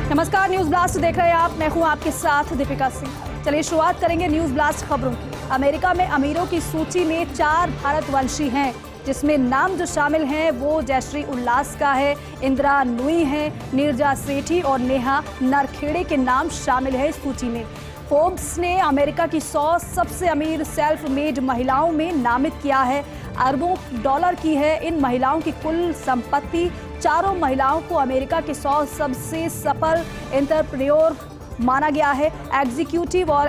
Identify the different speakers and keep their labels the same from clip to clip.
Speaker 1: नमस्कार, news blast देख रहे हैं आप। मैं हूं आपके साथ दीपिका सिंह। चलिए शुरुआत करेंगे न्यूज ब्लास्ट खबरों की। अमेरिका में अमीरों की सूची में 4 भारतवंशी हैं, जिसमें नाम जो शामिल हैं वो जयश्री उल्लास का है, इंदिरा नुई है, नीरजा सेठी और नेहा नरखेड़े के नाम शामिल है इस सूची में। फोर्ब्स ने अमेरिका की 100 सबसे अमीर सेल्फ मेड महिलाओं में नामित किया है। अरबों डॉलर की है इन महिलाओं की कुल संपत्ति। चारों महिलाओं को अमेरिका के 100 सबसे सफल एंटरप्रेन्योर माना गया है। एग्जीक्यूटिव और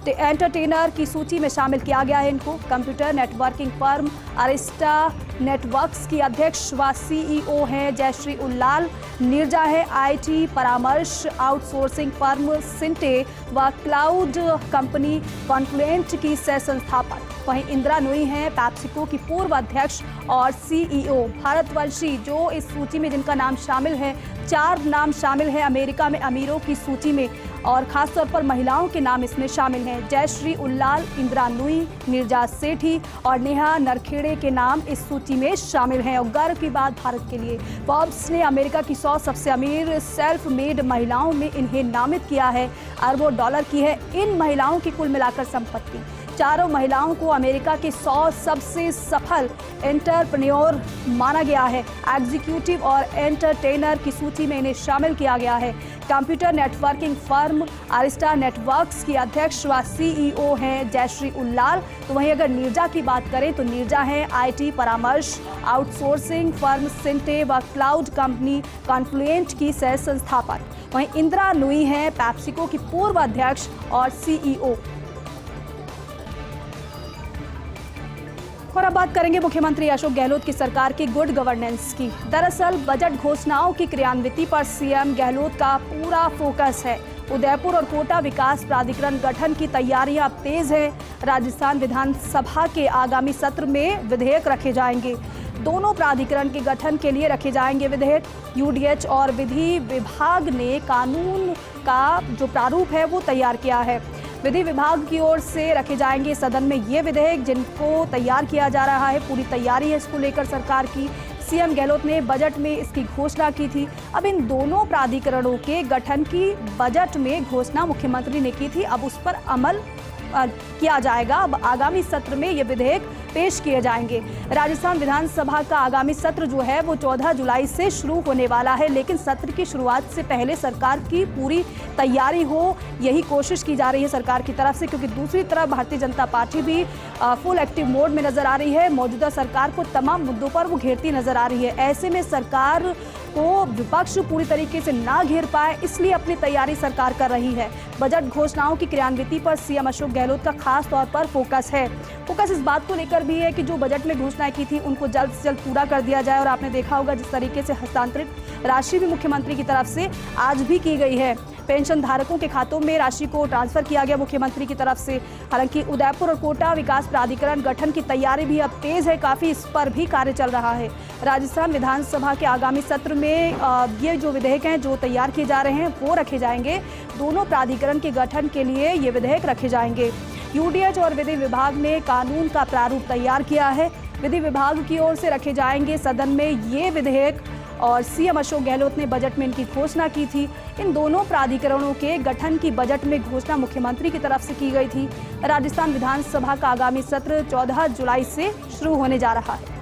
Speaker 1: एंटरटेनर की सूची में शामिल किया गया है इनको। Computer networking firm Arista networks की अध्यक्ष व सीईओ हैं जयश्री उल्लाल। नीरजा है आईटी परामर्श आउटसोर्सिंग फर्म सिंटे व क्लाउड कंपनी कॉन्फ्लुएंट की सह संस्थापक। वहीं इंदिरा नुई हैं पैप्सिको की पूर्व अध्यक्ष और सीईओ। भारतवंशी जो इस सूची में जिनका नाम शामिल है, 4 नाम शामिल है अमेरिका में अमीरों की सूची में, और खासतौर पर महिलाओं के नाम इसमें शामिल हैं। जयश्री उल्लाल, इंदिरा नुई, नीरजा सेठी और नेहा नरखेड़े के नाम इस सूची में शामिल हैं। और गर्व की बात भारत के लिए, फोर्ब्स ने अमेरिका की 100 सबसे अमीर सेल्फ मेड महिलाओं में इन्हें नामित किया है। अरबों डॉलर की है इन महिलाओं की कुल मिलाकर संपत्ति। चारों महिलाओं को अमेरिका के 100 सबसे सफल एंटरप्रेन्योर माना गया है। एग्जीक्यूटिव और एंटरटेनर की सूची में इन्हें शामिल किया गया है। Computer networking firm Arista networks की अध्यक्ष व सीईओ हैं जयश्री उल्लाल। तो वहीं अगर नीरजा की बात करें तो नीरजा हैं आईटी परामर्श आउटसोर्सिंग फर्म सिंटे व क्लाउड कंपनी कॉन्फ्लुएंट की सह संस्थापक। वहीं इंदिरा नुई हैं पैप्सिको की पूर्व अध्यक्ष और सीईओ। और अब बात करेंगे मुख्यमंत्री अशोक गहलोत की सरकार की गुड गवर्नेंस की। दरअसल बजट घोषणाओं की क्रियान्विति पर सीएम गहलोत का पूरा फोकस है। उदयपुर और कोटा विकास प्राधिकरण गठन की तैयारियां अब तेज है। राजस्थान विधानसभा के आगामी सत्र में विधेयक रखे जाएंगे। दोनों प्राधिकरण के गठन के लिए रखे जाएंगे विधेयक। यूडीएच और विधि विभाग ने कानून का जो प्रारूप है वो तैयार किया है। विधि विभाग की ओर से रखे जाएंगे सदन में ये विधेयक, जिनको तैयार किया जा रहा है। पूरी तैयारी है इसको लेकर सरकार की। सीएम गहलोत ने बजट में इसकी घोषणा की थी। अब इन दोनों प्राधिकरणों के गठन की बजट में घोषणा मुख्यमंत्री ने की थी। अब उस पर अमल किया जाएगा। अब आगामी सत्र में ये विधेयक पेश किए जाएंगे। राजस्थान विधानसभा का आगामी सत्र जो है वो 14 जुलाई से शुरू होने वाला है, लेकिन सत्र की शुरुआत से पहले सरकार की पूरी तैयारी हो, यही कोशिश की जा रही है सरकार की तरफ से। क्योंकि दूसरी तरफ भारतीय जनता पार्टी भी फुल एक्टिव मोड में नजर आ रही है। मौजूदा सरकार को तमाम मुद्दों पर वो घेरती नजर आ रही है। ऐसे में सरकार को विपक्ष पूरी तरीके से ना घेर पाए, इसलिए अपनी तैयारी सरकार कर रही है। बजट घोषणाओं की क्रियान्विति पर सीएम अशोक गहलोत का खास तौर पर फोकस है। फोकस इस बात को लेकर भी है कि जो बजट में घोषणाएं की थी उनको जल्द से जल्द पूरा कर दिया जाए। और आपने देखा होगा जिस तरीके से हस्तांतरित राशि भी मुख्यमंत्री की तरफ से आज भी की गई है। पेंशन धारकों के खातों में राशि को ट्रांसफर किया गया मुख्यमंत्री की तरफ से। हालांकि उदयपुर और कोटा विकास प्राधिकरण गठन की तैयारी भी अब तेज है, काफी इस पर भी कार्य चल रहा है। राजस्थान विधानसभा के आगामी सत्र में ये जो विधेयक हैं जो तैयार किए जा रहे हैं वो रखे जाएंगे। दोनों प्राधिकरण के गठन के लिए ये विधेयक रखे जाएंगे। यूडीएच और विधि विभाग ने कानून का प्रारूप तैयार किया है। विधि विभाग की ओर से रखे जाएंगे सदन में ये विधेयक, और सीएम अशोक गहलोत ने बजट में इनकी घोषणा की थी। इन दोनों प्राधिकरणों के गठन की बजट में घोषणा मुख्यमंत्री की तरफ से की गई थी। राजस्थान विधानसभा का आगामी सत्र 14 जुलाई से शुरू होने जा रहा है।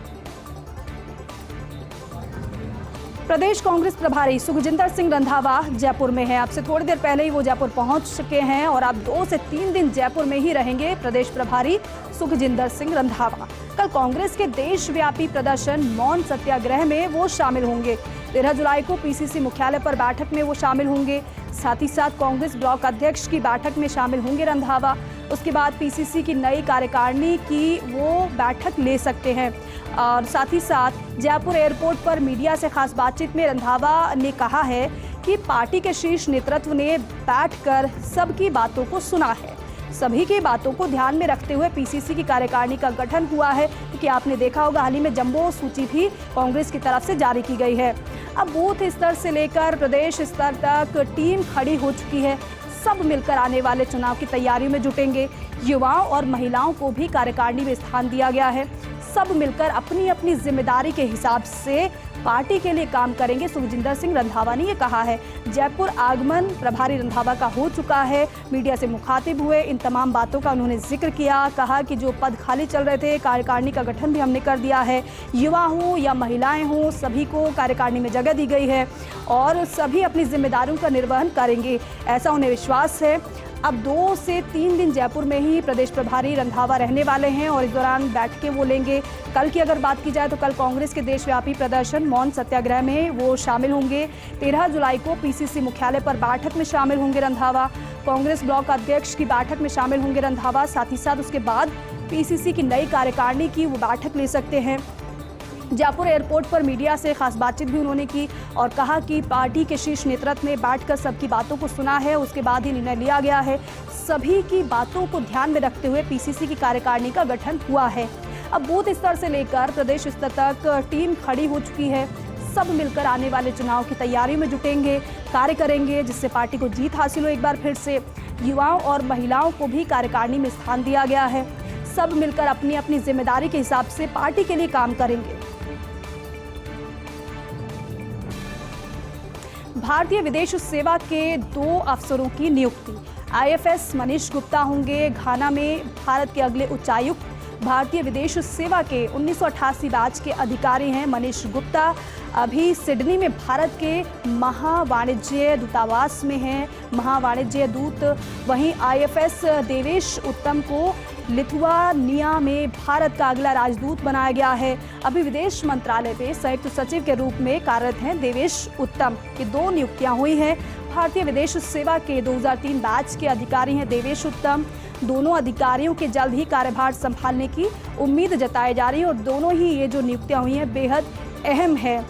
Speaker 1: प्रदेश कांग्रेस प्रभारी सुखजिंदर सिंह रंधावा जयपुर में हैं। अब से थोड़ी देर पहले ही वो जयपुर पहुंच चुके हैं और अब 2 से 3 दिन जयपुर में ही रहेंगे प्रदेश प्रभारी सुखजिंदर सिंह रंधावा। कल कांग्रेस के देशव्यापी प्रदर्शन मौन सत्याग्रह में वो शामिल होंगे। 13 जुलाई को पीसीसी मुख्यालय पर बैठक में वो शामिल होंगे। साथ ही साथ कांग्रेस ब्लॉक अध्यक्ष की बैठक में शामिल होंगे रंधावा। उसके बाद पीसीसी की नई कार्यकारिणी की वो बैठक ले सकते हैं। और साथ ही साथ जयपुर एयरपोर्ट पर मीडिया से खास बातचीत में रंधावा ने कहा है कि पार्टी के शीर्ष नेतृत्व ने बैठकर सबकी बातों को सुना है। सभी की बातों को ध्यान में रखते हुए पीसीसी की कार्यकारिणी का गठन हुआ है। क्योंकि आपने देखा होगा हाल ही में जंबो सूची भी कांग्रेस की तरफ से जारी की गई है। अब बूथ स्तर से लेकर प्रदेश स्तर तक टीम खड़ी हो चुकी है। सब मिलकर आने वाले चुनाव की तैयारियों में जुटेंगे। युवाओं और महिलाओं को भी कार्यकारिणी में स्थान दिया गया है। सब मिलकर अपनी अपनी जिम्मेदारी के हिसाब से पार्टी के लिए काम करेंगे। सुखजिंदर सिंह रंधावा ने ये कहा है। जयपुर आगमन प्रभारी रंधावा का हो चुका है। मीडिया से मुखातिब हुए, इन तमाम बातों का उन्होंने जिक्र किया। कहा कि जो पद खाली चल रहे थे, कार्यकारिणी का गठन भी हमने कर दिया है। युवा हों या महिलाएं हों, सभी को कार्यकारिणी में जगह दी गई है और सभी अपनी जिम्मेदारियों का निर्वहन करेंगे, ऐसा उन्हें विश्वास है। अब 2 से 3 दिन जयपुर में ही प्रदेश प्रभारी रंधावा रहने वाले हैं और इस दौरान बैठकें वो लेंगे। कल की अगर बात की जाए तो कल कांग्रेस के देशव्यापी प्रदर्शन मौन सत्याग्रह में वो शामिल होंगे। 13 जुलाई को पीसीसी मुख्यालय पर बैठक में शामिल होंगे रंधावा। कांग्रेस ब्लॉक अध्यक्ष की बैठक में शामिल होंगे रंधावा। साथ ही साथ उसके बाद पीसीसी की नई कार्यकारिणी की वो बैठक ले सकते हैं। जयपुर एयरपोर्ट पर मीडिया से खास बातचीत भी उन्होंने की और कहा कि पार्टी के शीर्ष नेतृत्व ने बैठकर सबकी बातों को सुना है, उसके बाद ही निर्णय लिया गया है। सभी की बातों को ध्यान में रखते हुए पीसीसी की कार्यकारिणी का गठन हुआ है। अब बूथ स्तर से लेकर प्रदेश स्तर तक टीम खड़ी हो चुकी है। सब मिलकर आने वाले चुनाव की तैयारियों में जुटेंगे, कार्य करेंगे जिससे पार्टी को जीत हासिल हो। एक बार फिर से युवाओं और महिलाओं को भी कार्यकारिणी में स्थान दिया गया है। सब मिलकर अपनी अपनी जिम्मेदारी के हिसाब से पार्टी के लिए काम करेंगे। भारतीय विदेश सेवा के 2 अफसरों की नियुक्ति। आईएफएस मनीष गुप्ता होंगे घाना में भारत के अगले उच्चायुक्त। भारतीय विदेश सेवा के 1988 बैच के अधिकारी हैं मनीष गुप्ता। अभी सिडनी में भारत के महावाणिज्य दूतावास में हैं महावाणिज्य दूत। वहीं आईएफएस देवेश उत्तम को लिथुआनिया में भारत का अगला राजदूत बनाया गया है। अभी विदेश मंत्रालय में संयुक्त सचिव के रूप में कार्यरत हैं देवेश उत्तम। ये 2 नियुक्तियां हुई हैं। भारतीय विदेश सेवा के 2003 बैच के अधिकारी हैं देवेश उत्तम। दोनों अधिकारियों के जल्द ही कार्यभार संभालने की उम्मीद जताई जा रही है और दोनों ही ये जो नियुक्तियां हुई हैं बेहद अहम है।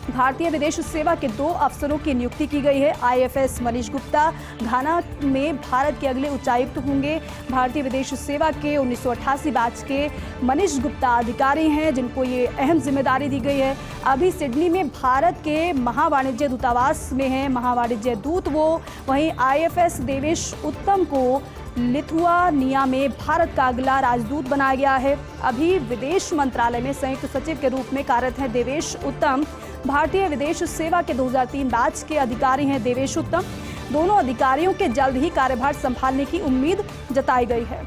Speaker 1: भारतीय विदेश सेवा के 2 अफसरों की नियुक्ति की गई है। आईएफएस मनीष गुप्ता घाना में भारत के अगले उच्चायुक्त होंगे। भारतीय विदेश सेवा के 1988 बैच के मनीष गुप्ता अधिकारी हैं जिनको ये अहम जिम्मेदारी दी गई है। अभी सिडनी में भारत के महावाणिज्य दूतावास में हैं महावाणिज्य दूत वो। वहीं आईएफएस देवेश उत्तम को लिथुआनिया में भारत का अगला राजदूत बनाया गया है। अभी विदेश मंत्रालय में संयुक्त सचिव के रूप में कार्यरत हैं देवेश उत्तम। भारतीय विदेश सेवा के 2003 बैच के अधिकारी हैं देवेश उत्तम। दोनों अधिकारियों के जल्द ही कार्यभार संभालने की उम्मीद जताई गई है।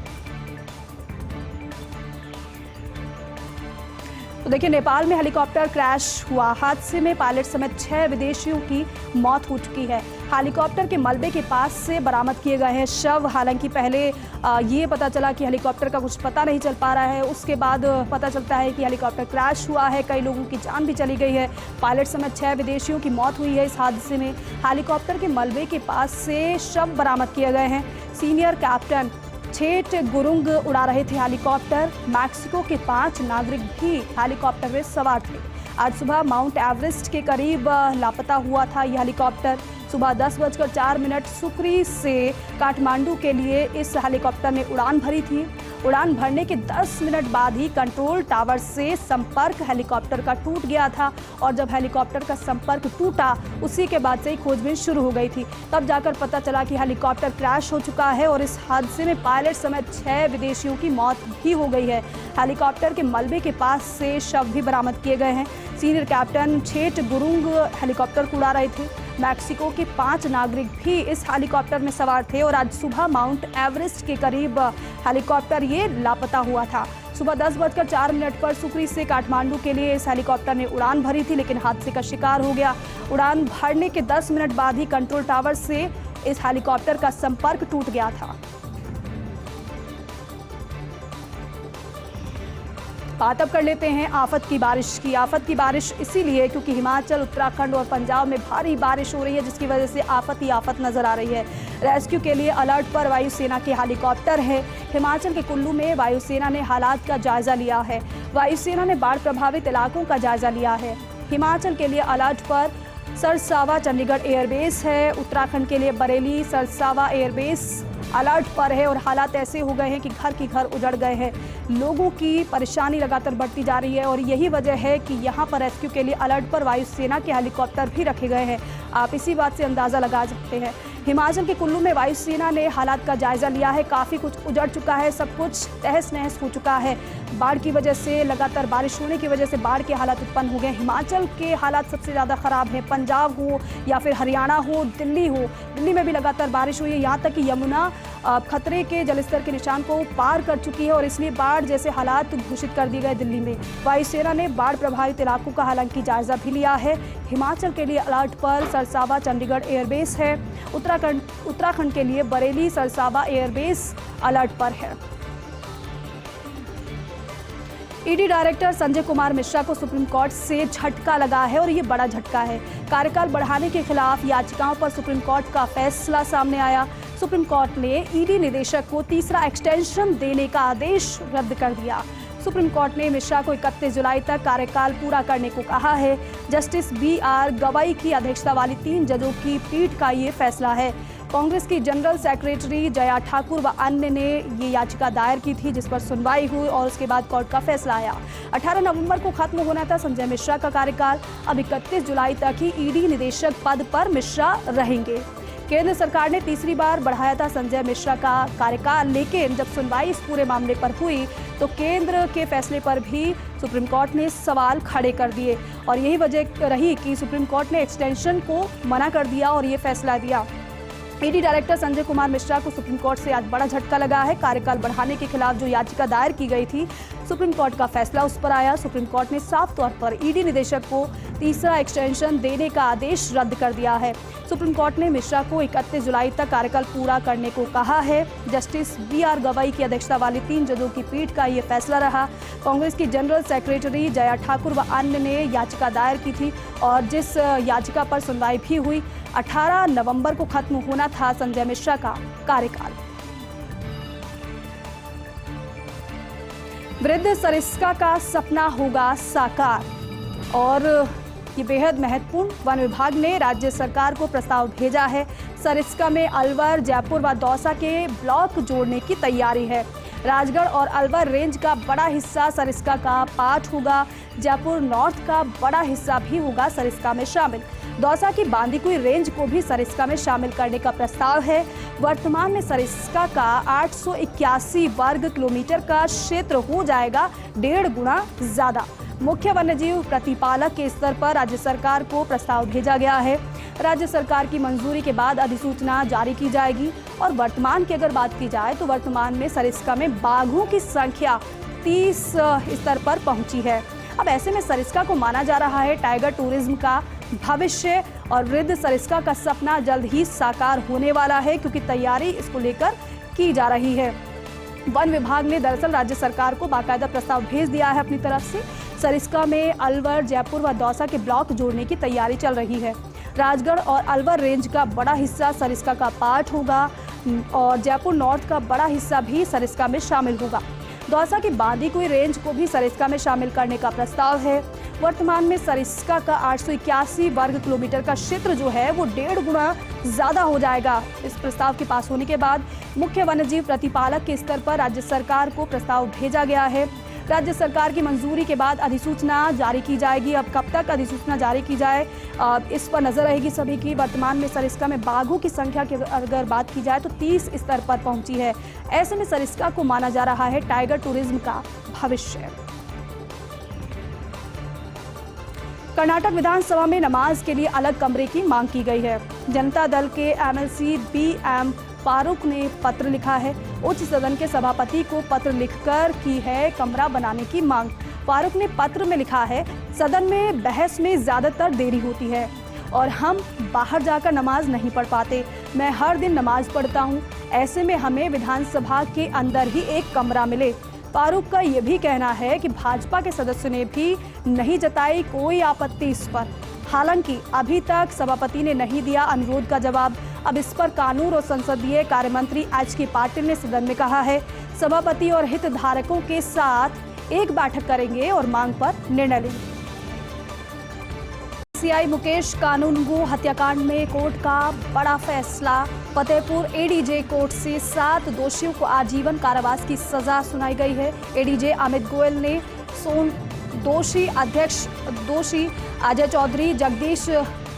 Speaker 1: तो देखिए, नेपाल में हेलीकॉप्टर क्रैश हुआ। हादसे में पायलट समेत 6 विदेशियों की मौत हो चुकी है। हेलीकॉप्टर के मलबे के पास से बरामद किए गए हैं शव। हालांकि पहले ये पता चला कि हेलीकॉप्टर का कुछ पता नहीं चल पा रहा है, उसके बाद पता चलता है कि हेलीकॉप्टर क्रैश हुआ है। कई लोगों की जान भी चली गई है। पायलट समेत 6 विदेशियों की मौत हुई है इस हादसे में। हेलीकॉप्टर के मलबे के पास से शव बरामद किए गए हैं। सीनियर कैप्टन छेट गुरुंग उड़ा रहे थे हेलीकॉप्टर। मैक्सिको के 5 नागरिक भी हेलीकॉप्टर में सवार थे। आज सुबह माउंट एवरेस्ट के करीब लापता हुआ था यह हेलीकॉप्टर। सुबह 10:04 सुक्री से काठमांडू के लिए इस हेलीकॉप्टर ने उड़ान भरी थी। उड़ान भरने के 10 मिनट बाद ही कंट्रोल टावर से संपर्क हेलीकॉप्टर का टूट गया था और जब हेलीकॉप्टर का संपर्क टूटा उसी के बाद से ही खोजबीन शुरू हो गई थी। तब जाकर पता चला कि हेलीकॉप्टर क्रैश हो चुका है और इस हादसे में पायलट समेत 6 विदेशियों की मौत भी हो गई है। हेलीकॉप्टर के मलबे के पास से शव भी बरामद किए गए हैं। सीनियर कैप्टन छेट गुरुंग हेलीकॉप्टर को उड़ा रहे थे। मैक्सिको के 5 नागरिक भी इस हेलीकॉप्टर में सवार थे और आज सुबह माउंट एवरेस्ट के करीब हेलीकॉप्टर ये लापता हुआ था। सुबह 10:04 पर सुक्री से काठमांडू के लिए इस हेलीकॉप्टर ने उड़ान भरी थी लेकिन हादसे का शिकार हो गया। उड़ान भरने के 10 मिनट बाद ही कंट्रोल टावर से इस हेलीकॉप्टर का संपर्क टूट गया था। बात अब कर लेते हैं आफत की बारिश की। आफत की बारिश इसीलिए क्योंकि हिमाचल, उत्तराखंड और पंजाब में भारी बारिश हो रही है जिसकी वजह से आफत ही आफत नजर आ रही है। रेस्क्यू के लिए अलर्ट पर वायुसेना के हेलीकॉप्टर है। हिमाचल के कुल्लू में वायुसेना ने हालात का जायजा लिया है। वायुसेना ने बाढ़ प्रभावित इलाकों का जायजा लिया है। हिमाचल के लिए अलर्ट पर सरसावा चंडीगढ़ एयरबेस है। उत्तराखंड के लिए बरेली सरसावा एयरबेस अलर्ट पर है और हालात ऐसे हो गए हैं कि घर की घर उजड़ गए हैं। लोगों की परेशानी लगातार बढ़ती जा रही है और यही वजह है कि यहाँ पर रेस्क्यू के लिए अलर्ट पर वायुसेना के हेलीकॉप्टर भी रखे गए हैं। आप इसी बात से अंदाज़ा लगा सकते हैं। हिमाचल के कुल्लू में वायुसेना ने हालात का जायजा लिया है। काफ़ी कुछ उजड़ चुका है, सब कुछ तहस नहस हो चुका है। बाढ़ की वजह से, लगातार बारिश होने की वजह से बाढ़ के हालात उत्पन्न हो गए। हिमाचल के हालात सबसे ज़्यादा ख़राब है। पंजाब हो या फिर हरियाणा हो, दिल्ली हो, दिल्ली में भी लगातार बारिश हुई है। यहाँ तक कि यमुना खतरे के जलस्तर के निशान को पार कर चुकी है और इसलिए बाढ़ जैसे हालात घोषित कर दिए गए दिल्ली में। वायुसेना ने बाढ़ प्रभावित इलाकों का हालांकि जायजा भी लिया है। हिमाचल के लिए अलर्ट पर सरसावा चंडीगढ़ एयरबेस है। उत्तराखंड के लिए बरेली सरसावा एयरबेस अलर्ट पर है। ईडी डायरेक्टर संजय कुमार मिश्रा को सुप्रीम कोर्ट से झटका लगा है और ये बड़ा झटका है। कार्यकाल बढ़ाने के खिलाफ याचिकाओं पर सुप्रीम कोर्ट का फैसला सामने आया। सुप्रीम कोर्ट ने ईडी निदेशक को तीसरा एक्सटेंशन देने का आदेश रद्द कर दिया। सुप्रीम कोर्ट ने मिश्रा को 31 जुलाई तक कार्यकाल पूरा करने को कहा है। जस्टिस BR गवाई की अध्यक्षता वाली 3 जजों की पीठ का ये फैसला है। कांग्रेस की जनरल सेक्रेटरी जया ठाकुर व अन्य ने ये याचिका दायर की थी, जिस पर सुनवाई हुई और उसके बाद कोर्ट का फैसला आया। 18 नवंबर को खत्म होना था संजय मिश्रा का कार्यकाल। अब 31 जुलाई तक ही ईडी निदेशक पद पर मिश्रा रहेंगे। केंद्र सरकार ने तीसरी बार बढ़ाया था संजय मिश्रा का कार्यकाल, लेकिन जब सुनवाई इस पूरे मामले पर हुई तो केंद्र के फैसले पर भी सुप्रीम कोर्ट ने सवाल खड़े कर दिए और यही वजह रही कि सुप्रीम कोर्ट ने एक्सटेंशन को मना कर दिया और ये फैसला दिया। ईडी डायरेक्टर संजय कुमार मिश्रा को सुप्रीम कोर्ट से आज बड़ा झटका लगा है। कार्यकाल बढ़ाने के खिलाफ जो याचिका दायर की गई थी, सुप्रीम कोर्ट का फैसला उस पर आया। सुप्रीम कोर्ट ने साफ तौर पर ईडी निदेशक को तीसरा एक्सटेंशन देने का आदेश रद्द कर दिया है। सुप्रीम कोर्ट ने मिश्रा को 31 जुलाई तक कार्यकाल पूरा करने को कहा है। जस्टिस BR गवाई की अध्यक्षता वाली 3 जजों की पीठ का ये फैसला रहा। कांग्रेस की जनरल सेक्रेटरी जया ठाकुर व अन्य ने याचिका दायर की थी और जिस याचिका पर सुनवाई भी हुई। 18 नवंबर को खत्म होना था संजय मिश्रा का कार्यकाल। वृद्ध सरिस्का का सपना होगा साकार और ये बेहद महत्वपूर्ण। वन विभाग ने राज्य सरकार को प्रस्ताव भेजा है। सरिस्का में अलवर, जयपुर व दौसा के ब्लॉक जोड़ने की तैयारी है। राजगढ़ और अलवर रेंज का बड़ा हिस्सा सरिस्का का पार्ट होगा। जयपुर नॉर्थ का बड़ा हिस्सा भी होगा सरिस्का में शामिल। दौसा की बांदीकुई रेंज को भी सरिस्का में शामिल करने का प्रस्ताव है। वर्तमान में सरिस्का का 881 वर्ग किलोमीटर का क्षेत्र हो जाएगा 1.5 गुना ज्यादा। मुख्य वन्यजीव प्रतिपालक के स्तर पर राज्य सरकार को प्रस्ताव भेजा गया है। राज्य सरकार की मंजूरी के बाद अधिसूचना जारी की जाएगी और वर्तमान की अगर बात की जाए तो वर्तमान में सरिस्का में बाघों की संख्या 30 स्तर पर पहुंची है। अब ऐसे में सरिस्का को माना जा रहा है टाइगर टूरिज्म का भविष्य और वृद्ध सरिस्का का सपना जल्द ही साकार होने वाला है, क्योंकि तैयारी इसको लेकर की जा रही है। वन विभाग ने दरअसल राज्य सरकार को बाकायदा प्रस्ताव भेज दिया है अपनी तरफ से। सरिस्का में अलवर, जयपुर व दौसा के ब्लॉक जोड़ने की तैयारी चल रही है। राजगढ़ और अलवर रेंज का बड़ा हिस्सा सरिस्का का पार्ट होगा और जयपुर नॉर्थ का बड़ा हिस्सा भी सरिस्का में शामिल होगा। दौसा की बांदीकुई रेंज को भी सरिस्का में शामिल करने का प्रस्ताव है। वर्तमान में सरिस्का का 881 वर्ग किलोमीटर का क्षेत्र जो है वो 1.5 गुना ज्यादा हो जाएगा। इस प्रस्ताव के पास होने के बाद मुख्य वन्यजीव प्रतिपालक के स्तर पर राज्य सरकार को प्रस्ताव भेजा गया है। राज्य सरकार की मंजूरी के बाद अधिसूचना जारी की जाएगी। अब कब तक अधिसूचना जारी की जाए इस पर नजर रहेगी सभी की। वर्तमान में सरिस्का में बाघों की संख्या की अगर बात की जाए तो 30 स्तर पर पहुंची है। ऐसे में सरिस्का को माना जा रहा है टाइगर टूरिज्म का भविष्य। कर्नाटक विधानसभा में नमाज के लिए अलग कमरे की मांग की गई है। जनता दल के MLC BM फारूक ने पत्र लिखा है। उच्च सदन के सभापति को पत्र लिखकर की है कमरा बनाने की मांग। फारूक ने पत्र में लिखा है, सदन में बहस में ज्यादातर देरी होती है और हम बाहर जाकर नमाज नहीं पढ़ पाते। मैं हर दिन नमाज पढ़ता हूँ, ऐसे में हमें विधानसभा के अंदर ही एक कमरा मिले। फारूक का ये भी कहना है कि भाजपा के सदस्यों ने भी नहीं जताई कोई आपत्ति इस पर। हालांकि अभी तक सभापति ने नहीं दिया अनुरोध का जवाब। अब इस पर कानून और संसदीय कार्य मंत्री HK पाटिल ने सदन में कहा है, सभापति और हितधारकों के साथ एक बैठक करेंगे और मांग पर निर्णय लेंगे। सीआई मुकेश कानूनगो हत्याकांड में कोर्ट का बड़ा फैसला। फतेहपुर एडीजे कोर्ट से 7 दोषियों को आजीवन कारावास की सजा सुनाई गई है। एडीजे अमित गोयल ने दोषी अध्यक्ष दोषी अजय चौधरी, जगदीश,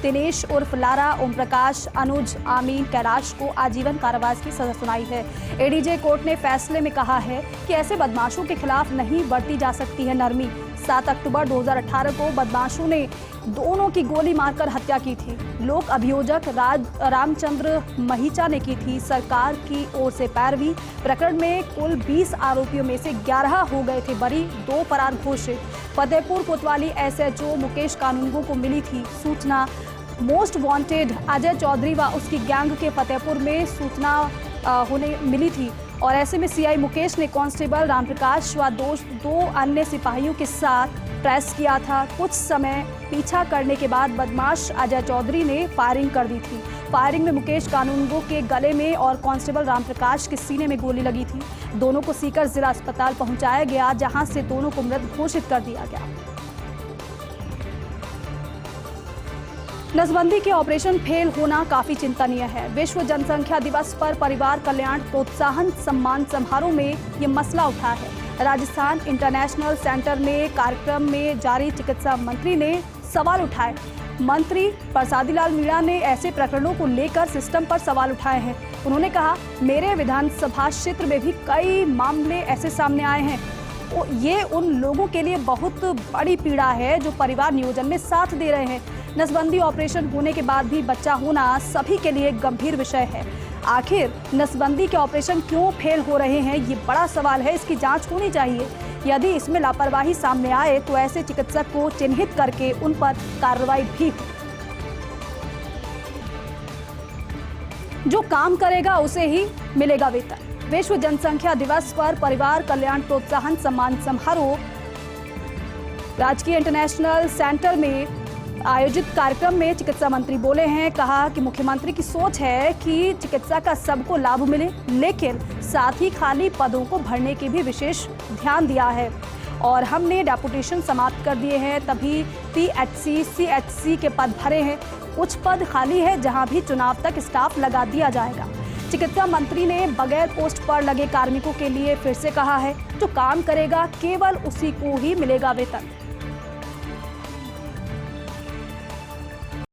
Speaker 1: दिनेश उर्फ लारा, ओम प्रकाश, अनुज, आमीन, कैलाश को आजीवन कारावास की सजा सुनाई है। एडीजे कोर्ट ने फैसले में कहा है कि ऐसे बदमाशों के खिलाफ नहीं बरती जा सकती है नरमी। 7 अक्टूबर 2018 को बदमाशों ने दोनों की गोली मारकर हत्या की थी। लोक अभियोजक रामचंद्र महिचा ने की थी सरकार की ओर से पैरवी। प्रकरण में कुल 20 आरोपियों में से 11 हो गए थे बरी, 2 फरार घोषित। फतेहपुर कोतवाली एसएचओ मुकेश कानूनगो को मिली थी सूचना। मोस्ट वांटेड अजय चौधरी व उसकी गैंग के फतेहपुर में सूचना होने मिली थी और ऐसे में सीआई मुकेश ने कांस्टेबल रामप्रकाश व 2 अन्य सिपाहियों के साथ प्रेस किया था। कुछ समय पीछा करने के बाद बदमाश अजय चौधरी ने फायरिंग कर दी थी। फायरिंग में मुकेश कानूनगो के गले में और कांस्टेबल रामप्रकाश के सीने में गोली लगी थी। दोनों को सीकर जिला अस्पताल पहुंचाया गया, जहां से दोनों को मृत घोषित कर दिया गया। नसबंदी के ऑपरेशन फेल होना काफी चिंतनीय है। विश्व जनसंख्या दिवस पर परिवार कल्याण प्रोत्साहन सम्मान समारोह में ये मसला उठा है। राजस्थान इंटरनेशनल सेंटर में कार्यक्रम में जारी चिकित्सा मंत्री ने सवाल उठाए। मंत्री प्रसादी लाल मीणा ने ऐसे प्रकरणों को लेकर सिस्टम पर सवाल उठाए हैं। उन्होंने कहा, मेरे विधानसभा क्षेत्र में भी कई मामले ऐसे सामने आए हैं। ये उन लोगों के लिए बहुत बड़ी पीड़ा है जो परिवार नियोजन में साथ दे रहे हैं। नसबंदी ऑपरेशन होने के बाद भी बच्चा होना सभी के लिए गंभीर विषय है। आखिर नसबंदी के ऑपरेशन क्यों फेल हो रहे हैं, ये बड़ा सवाल है। इसकी जांच होनी चाहिए। यदि इसमें लापरवाही सामने आए तो ऐसे चिकित्सक को चिन्हित करके उन पर कार्रवाई भी हो। जो काम करेगा उसे ही मिलेगा वेतन। विश्व जनसंख्या दिवस पर परिवार कल्याण प्रोत्साहन सम्मान समारोह राजकीय इंटरनेशनल सेंटर में आयोजित कार्यक्रम में चिकित्सा मंत्री बोले हैं। कहा कि मुख्यमंत्री की सोच है कि चिकित्सा का सबको लाभ मिले, लेकिन साथ ही खाली पदों को भरने की भी विशेष ध्यान दिया है और हमने डेपुटेशन समाप्त कर दिए हैं। तभी पीएचसी सीएचसी के पद भरे हैं। कुछ पद खाली है जहां भी चुनाव तक स्टाफ लगा दिया जाएगा। चिकित्सा मंत्री ने बगैर पोस्ट पर लगे कार्मिकों के लिए फिर से कहा है, जो काम करेगा केवल उसी को ही मिलेगा वेतन।